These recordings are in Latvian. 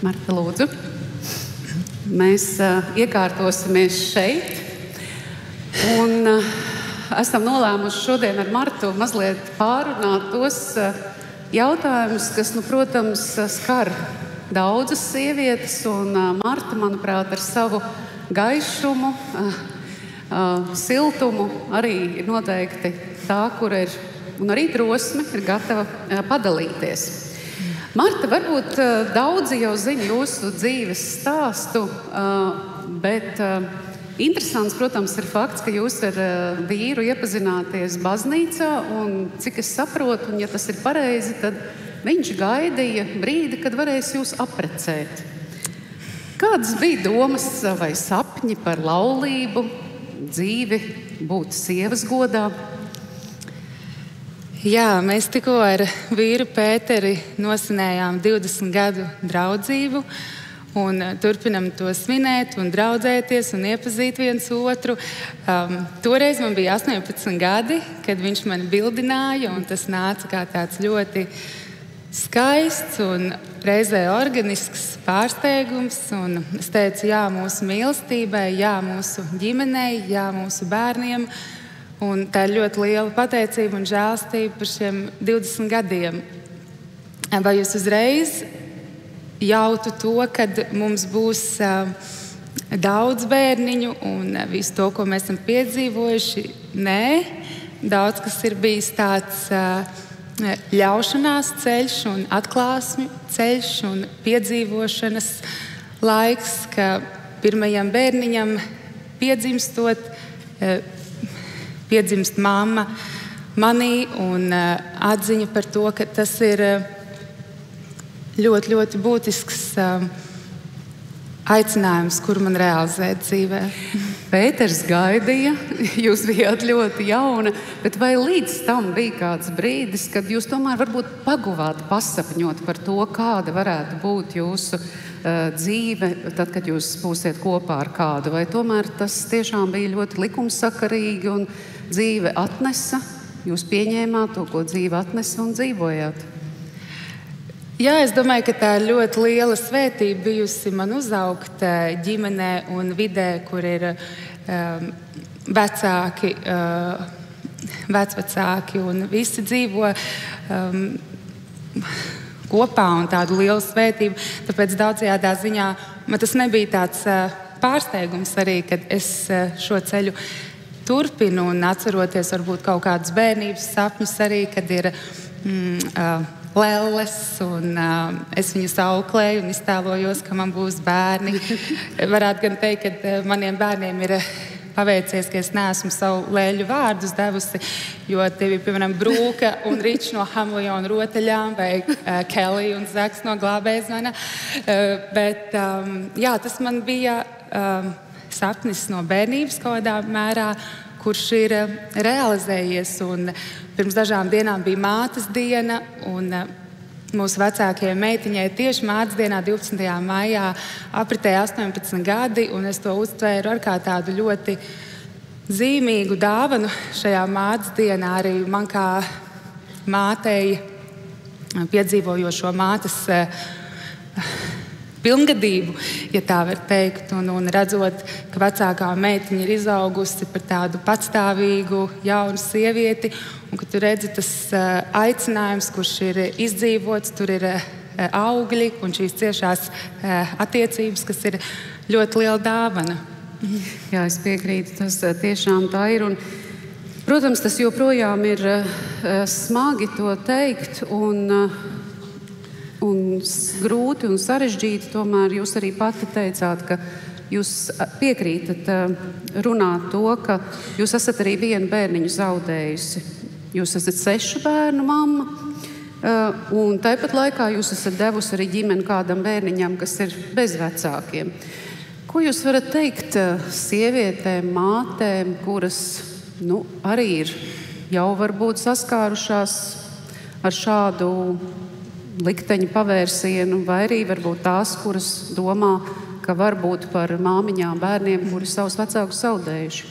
Marta, lūdzu. Mēs iekārtosimies šeit un esam nolēmuši šodien ar Martu mazliet pārunāt tos jautājumus, kas, protams, skar daudzas sievietes, un Marta, manuprāt, ar savu gaišumu, siltumu arī ir noteikti tā, kur ir, un arī drosme ir gatava padalīties. Marta, varbūt daudzi jau zina jūsu dzīves stāstu, bet interesants, protams, ir fakts, ka jūs ar vīru iepazināties baznīcā, un cik es saprotu, un ja tas ir pareizi, tad viņš gaidīja brīdi, kad varēs jūs apprecēt. Kādas bija domas vai sapņi par laulību, dzīvi, būt sievas godā? Jā, mēs tikko ar vīru Pēteri nosvinējām 20 gadu draudzību un turpinam to svinēt un draudzēties un iepazīt viens otru. Toreiz man bija 18 gadi, kad viņš mani bildināja, un tas nāca kā tāds ļoti skaists un reizē organisks pārsteigums. Un es teicu jā mūsu mīlestībai, jā mūsu ģimenei, jā mūsu bērniem. Un tā ir ļoti liela pateicība un žēlstība par šiem 20 gadiem. Vai jūs uzreiz jautu to, kad mums būs daudz bērniņu un visu to, ko mēs esam piedzīvojuši? Nē, daudz kas ir bijis tāds ļaušanās ceļš un atklāsmju ceļš un piedzīvošanas laiks, ka pirmajam bērniņam piedzimstot, piedzimst mamma manī, un atziņa par to, ka tas ir ļoti, ļoti būtisks aicinājums, kuru man realizēt dzīvē. Pēters gaidīja, jūs bijāt ļoti jauna, bet vai līdz tam bija kāds brīdis, kad jūs tomēr varbūt paguvāt pasapņot par to, kāda varētu būt jūsu dzīve, tad, kad jūs būsiet kopā ar kādu? Vai tomēr tas tiešām bija ļoti likumsakarīgi un dzīve atnesa, jūs pieņēmāt to, ko dzīve atnesa un dzīvojāt? Jā, es domāju, ka tā ir ļoti liela svētība bijusi man uzaugt ģimenē un vidē, kur ir vecāki, vecvecāki un visi dzīvo kopā, un tādu lielu svētību. Tāpēc daudzajādā ziņā man tas nebija tāds pārsteigums arī, kad es šo ceļu turpinu un atceroties varbūt kaut kādus bērnības sapņus arī, kad ir lelles, un es viņus auklēju un iztēlojos, ka man būs bērni. Varētu gan teikt, ka maniem bērniem ir paveicies, ka es neesmu savu lēļu vārdus devusi, jo tie bija, piemēram, Brūka un Ričs no Hamlijona rotaļām, vai Kelly un Zaks no Glābējzvana. Bet jā, tas man bija sapnis no bērnības kaut kādā mērā, kurš ir realizējies. Un pirms dažām dienām bija mātes diena, un mūsu vecākajai meitiņai tieši mātes dienā 12. maijā apritēja 18 gadi, un es to uztvēru ar kā tādu ļoti zīmīgu dāvanu šajā mātes dienā arī man kā mātei, piedzīvojošo mātes pilngadību, ja tā var teikt, un redzot, ka vecākā meitiņa ir izaugusi par tādu patstāvīgu, jaunu sievieti, un ka tu redzi tas aicinājums, kurš ir izdzīvots, tur ir augļi un šīs ciešās attiecības, kas ir ļoti liela dāvana. Jā, es piekrītu, tas tiešām tā ir, un, protams, tas joprojām ir smagi to teikt, un grūti un sarežģīti, tomēr jūs arī pati teicāt, ka jūs piekrītat runāt to, ka jūs esat arī vienu bērniņu zaudējusi. Jūs esat 6 bērnu mamma, un tāpat laikā jūs esat devusi arī ģimeni kādam bērniņam, kas ir bez vecākiem. Ko jūs varat teikt sievietēm, mātēm, kuras arī ir jau varbūt saskārušās ar šādu likteņu pavērsienu, vai arī varbūt tās, kuras domā, ka var būt par māmiņām bērniem, kuri savus vecākus zaudējuši?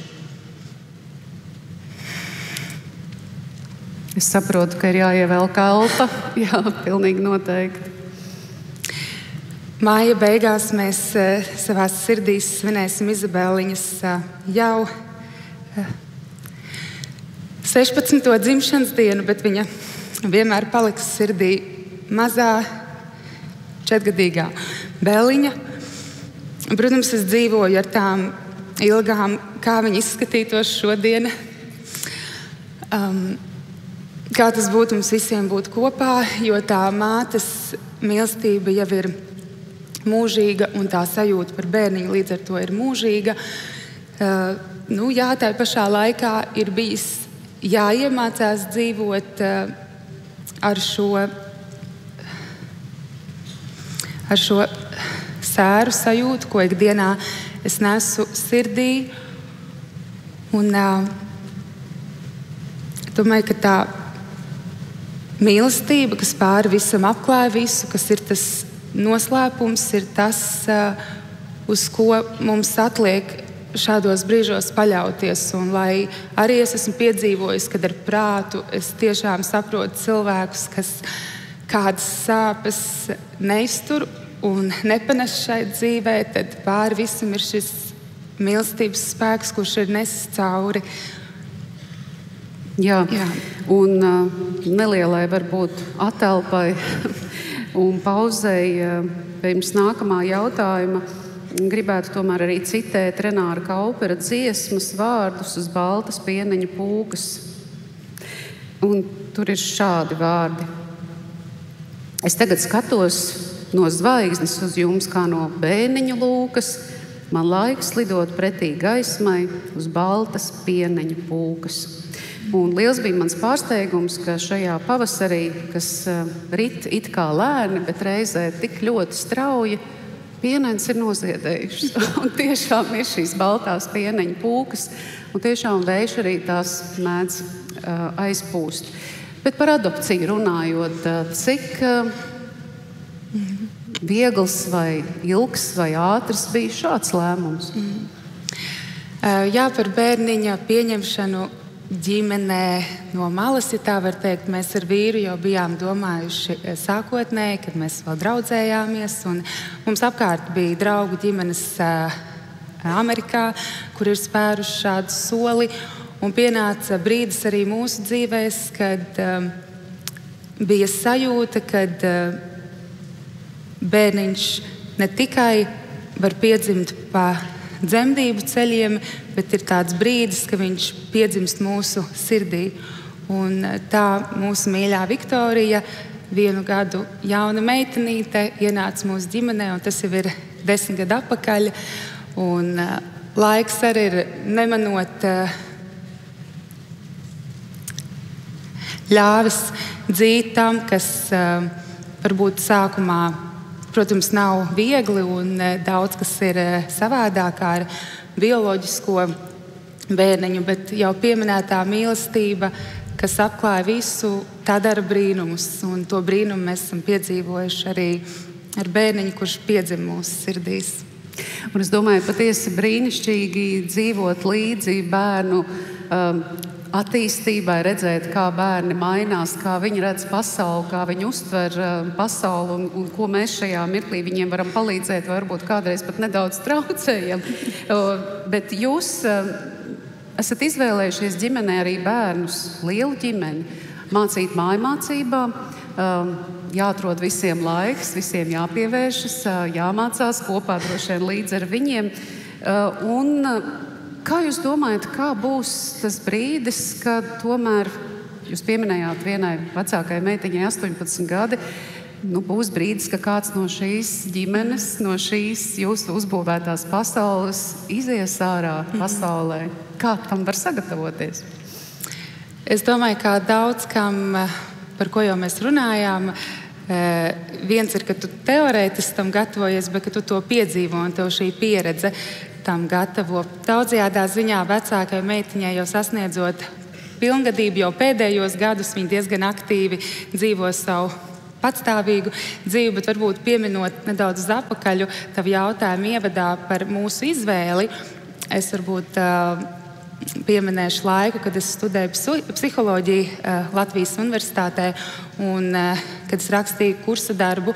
Es saprotu, ka ir jāievēl kalpa. Jā, pilnīgi noteikti. Māja beigās mēs savās sirdīs svinēsim Izabeliņas jau 16. dzimšanas dienu, bet viņa vienmēr paliks sirdī mazā 4-gadīgā Belliņa. Protams, es dzīvoju ar tām ilgām, kā viņa izskatītos šodien. Kā tas būtu mums visiem būt kopā, jo tā mātes mīlestība jau ir mūžīga un tā sajūta par bērniņu līdz ar to ir mūžīga. Jā, tā pašā laikā ir bijis jāiemācās dzīvot ar šo sēru sajūtu, ko ikdienā es nesu sirdī. Un domāju, ka tā mīlestība, kas pāri visam apklāja visu, kas ir tas noslēpums, ir tas, uz ko mums atliek šādos brīžos paļauties. Un lai arī es esmu piedzīvojis, kad ar prātu es tiešām saprotu cilvēkus, kas kādas sāpes neiztur un nepanes šai dzīvē, tad pāri visam ir šis mīlestības spēks, kurš ir nesis cauri. Jā. Un nelielai varbūt atelpai un pauzei pirms nākamā jautājuma gribētu tomēr arī citēt Renāra Kaupera dziesmas vārdus uz baltas pieneņa pūkas. Un tur ir šādi vārdi. Es tagad skatos no zvaigznes uz jums kā no bēniņa lūkas. Man laiks lidot pretī gaismai uz baltas pieneņa pūkas. Un liels bija mans pārsteigums, ka šajā pavasarī, kas rit it kā lēni, bet reizē tik ļoti strauji, pieneņas ir noziedējušas. Un tiešām ir šīs baltās pieneņa pūkas, un tiešām vējš arī tās mēdz aizpūst. Bet par adopciju runājot, cik viegls vai ilgs vai ātrs bija šāds lēmums? Jā, par bērniņa pieņemšanu ģimenē no malas, ja tā var teikt, mēs ar vīru jau bijām domājuši sākotnēji, kad mēs vēl draudzējāmies. Un mums apkārt bija draugu ģimenes Amerikā, kur ir spēruši šādu soli. Un pienāca brīdis arī mūsu dzīvēs, kad bija sajūta, kad bērniņš ne tikai var piedzimt pa dzemdību ceļiem, bet ir tāds brīdis, ka viņš piedzimst mūsu sirdī. Un tā mūsu mīļā Viktorija, 1 gadu jauna meitenīte, ienāca mūsu ģimenē, un tas jau ir 10 gadu atpakaļ. Un laiks arī ir nemanot ļāvis dzīt tam, kas varbūt sākumā, protams, nav viegli un daudz kas ir savādāk ar bioloģisko bērniņu, bet jau pieminētā mīlestība, kas apklāja visu, tā dara brīnumus. Un to brīnumu mēs esam piedzīvojuši arī ar bērniņu, kurš piedzim mūsu sirdīs. Un es domāju, patiesi brīnišķīgi dzīvot līdzi bērnu attīstībai, redzēt, kā bērni mainās, kā viņi redz pasauli, kā viņi uztver pasauli un ko mēs šajā mirklī viņiem varam palīdzēt, vai varbūt kādreiz pat nedaudz traucējam. Bet jūs esat izvēlējušies ģimenē arī bērnus, lielu ģimeni, mācīt mājmācībām, jāatrod visiem laiks, visiem jāpievēršas, jāmācās kopā droši vien līdz ar viņiem. Kā jūs domājat, kā būs tas brīdis, kad tomēr, jūs pieminējāt vienai vecākai meitiņai 18 gadi, būs brīdis, ka kāds no šīs ģimenes, no šīs jūsu uzbūvētās pasaules izies ārā pasaulē? Kā tam var sagatavoties? Es domāju, kā daudz kam, par ko jau mēs runājām, viens ir, ka tu teorētiski tam gatavojies, bet ka tu to piedzīvo un tev šī pieredze tam gatavo. Daudzajādā ziņā vecākai meitiņai jau sasniedzot pilngadību, jau pēdējos gadus viņa diezgan aktīvi dzīvo savu patstāvīgu dzīvi, bet varbūt pieminot nedaudz uz apakaļu tavu jautājumu ievadā par mūsu izvēli, es varbūt pieminēšu laiku, kad es studēju psiholoģiju Latvijas Universitātē, un kad es rakstīju kursa darbu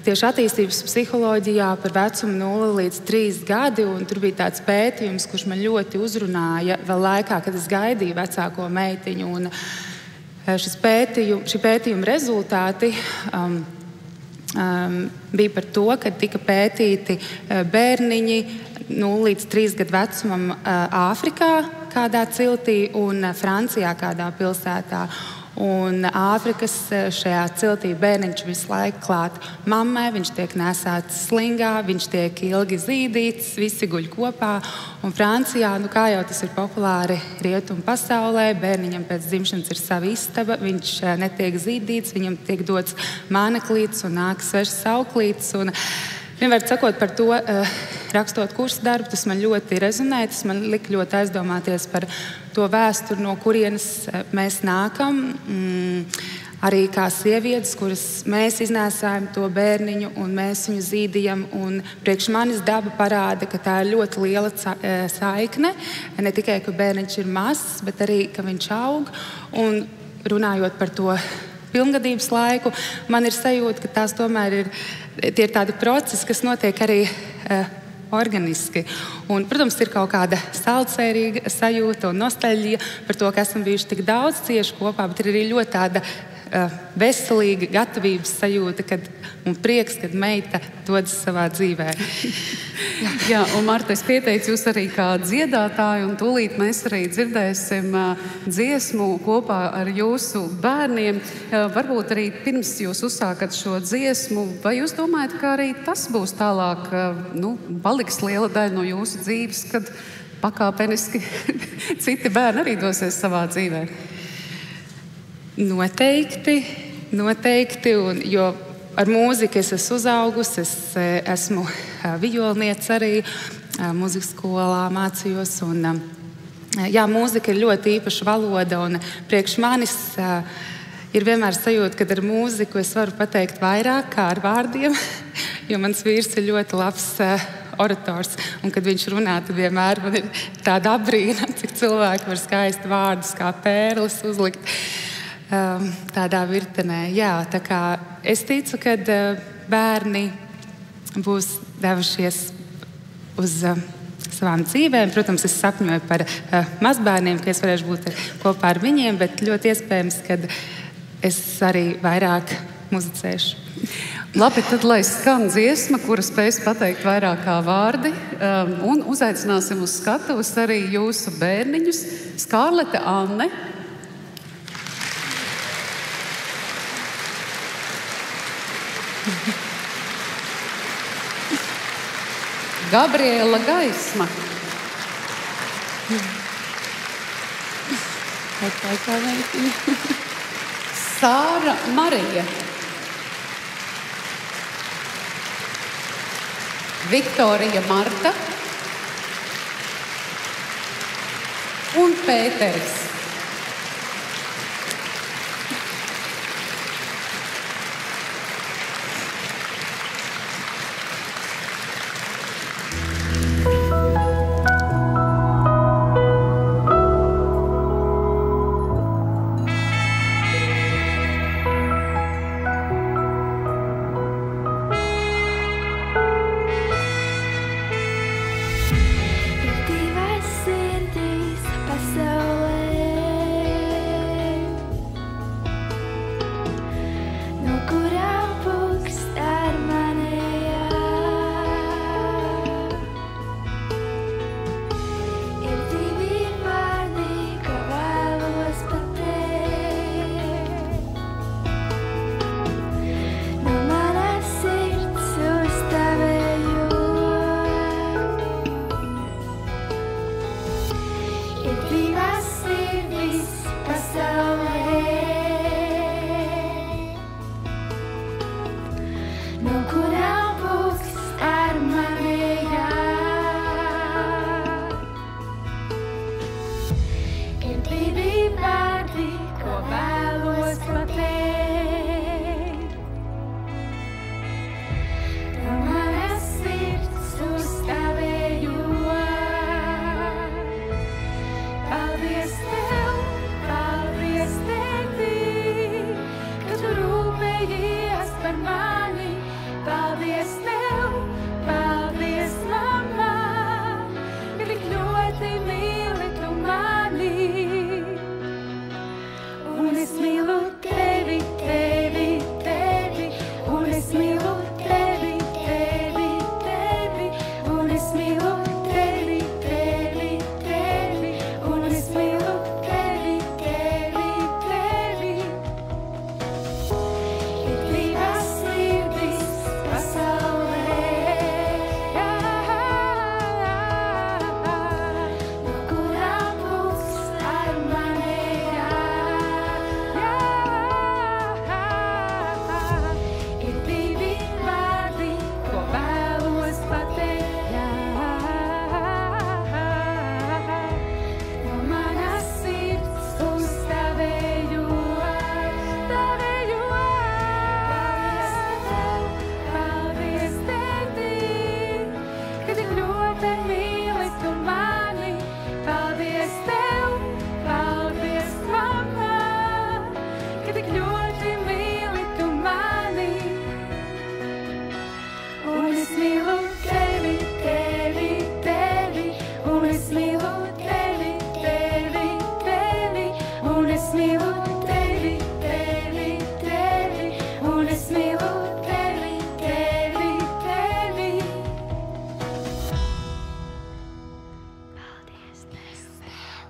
tieši attīstības psiholoģijā par vecumu 0 līdz 3 gadi. Tur bija tāds pētījums, kurš man ļoti uzrunāja vēl laikā, kad es gaidīju vecāko meitiņu. Un šī pētījuma rezultāti bija par to, ka tika pētīti bērniņi 0 līdz 3 gadu vecumam Āfrikā, kādā ciltī, un Francijā, kādā pilsētā. Un Āfrikas šajā ciltī bērniņš visu laiku klāt mammai, viņš tiek nesāts slingā, viņš tiek ilgi zīdīts, visi guļ kopā. Un Francijā, kā jau tas ir populāri rietumu pasaulē, bērniņam pēc dzimšanas ir sava istaba, viņš netiek zīdīts, viņam tiek dots māneklītis un nāk svešs auklītis. Un vienmēr sakot par to, rakstot kursu darbu, tas man ļoti rezonēja, tas man lika ļoti aizdomāties par to vēsturi, no kurienes mēs nākam. Arī kā sievietes, kuras mēs iznēsājam to bērniņu un mēs viņu zīdījam. Un priekš manis daba parāda, ka tā ir ļoti liela saikne. Ne tikai, ka bērniņš ir mazs, bet arī, ka viņš aug. Un runājot par to pilngadības laiku, man ir sajūta, ka tās tomēr ir tādi procesi, kas notiek arī organiski. Un, protams, ir kaut kāda saldsērīga sajūta un nostalģija par to, ka esam bijuši tik daudz cieši kopā, bet ir arī ļoti tāda veselīga gatavības sajūta un prieks, kad meita dodas savā dzīvē. Jā, un Marta, es pieteicu jūs arī kā dziedātāju, un tūlīt mēs arī dzirdēsim dziesmu kopā ar jūsu bērniem. Varbūt arī pirms jūs uzsākat šo dziesmu, vai jūs domājat, ka arī tas būs tālāk, paliks liela daļa no jūsu dzīves, kad pakāpeniski citi bērni arī dosies savā dzīvē? Noteikti, jo ar mūziku es esmu uzaugusi, es esmu vijolniece arī, mūzikas skolā mācījos. Un, jā, mūzika ir ļoti īpaša valoda, un priekš manis ir vienmēr sajūta, ka ar mūziku es varu pateikt vairāk kā ar vārdiem, jo mans vīrs ir ļoti labs orators, un kad viņš runā, tad vienmēr man ir tāda apbrīna, cik cilvēki var skaisti vārdus kā pērles uzlikt tādā virtenē. Jā, tā kā es ticu, ka bērni būs devušies uz savām dzīvēm. Protams, es sapņoju par mazbērniem, ka es varēšu būt kopā ar viņiem, bet ļoti iespējams, ka es arī vairāk muzicēšu. Labi, tad lai skan dziesma, kura spēs pateikt vairāk kā vārdi, un uzaicināsim uz skatuves arī jūsu bērniņus, Skārlete, Anne, Gabriela Gaisma, Sāra Marija, Viktorija Marta un Pēters. mīlu tevi, tevi, tevi, un es mīlu tevi, tevi, tevi, un es mīlu tevi, tevi, tevi, un es mīlu tevi, tevi, tevi. Ir divas sirdis pasaulē, no kurām būs ar manējā. Ir divi vārdi, ko vēlos pateikt. No manas sirds uz tavēju tavēju. Paldies tev, ka tik ļoti mīli tu mani. Paldies tev, paldies mamma, ka tik ļoti mīli tu mani. Un es mīlu tevi, tevi, tevi, un es mīlu tevi, tevi, tevi, un es mīlu tevi, tevi, tevi, un es mīlu tevi, tevi, tevi. Paldies tev.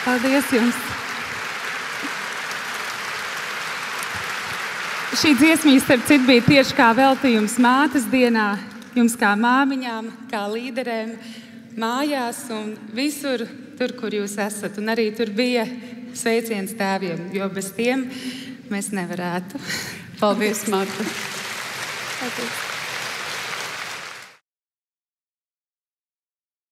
Paldies jums! Šī dziesmība, starp citu, bija tieši kā veltījums mātes dienā, jums kā māmiņām, kā līderēm, mājās un visur, tur, kur jūs esat. Un arī tur bija sveiciens tēviem, jo bez tiem mēs nevarētu. Paldies, Marta! Paldies.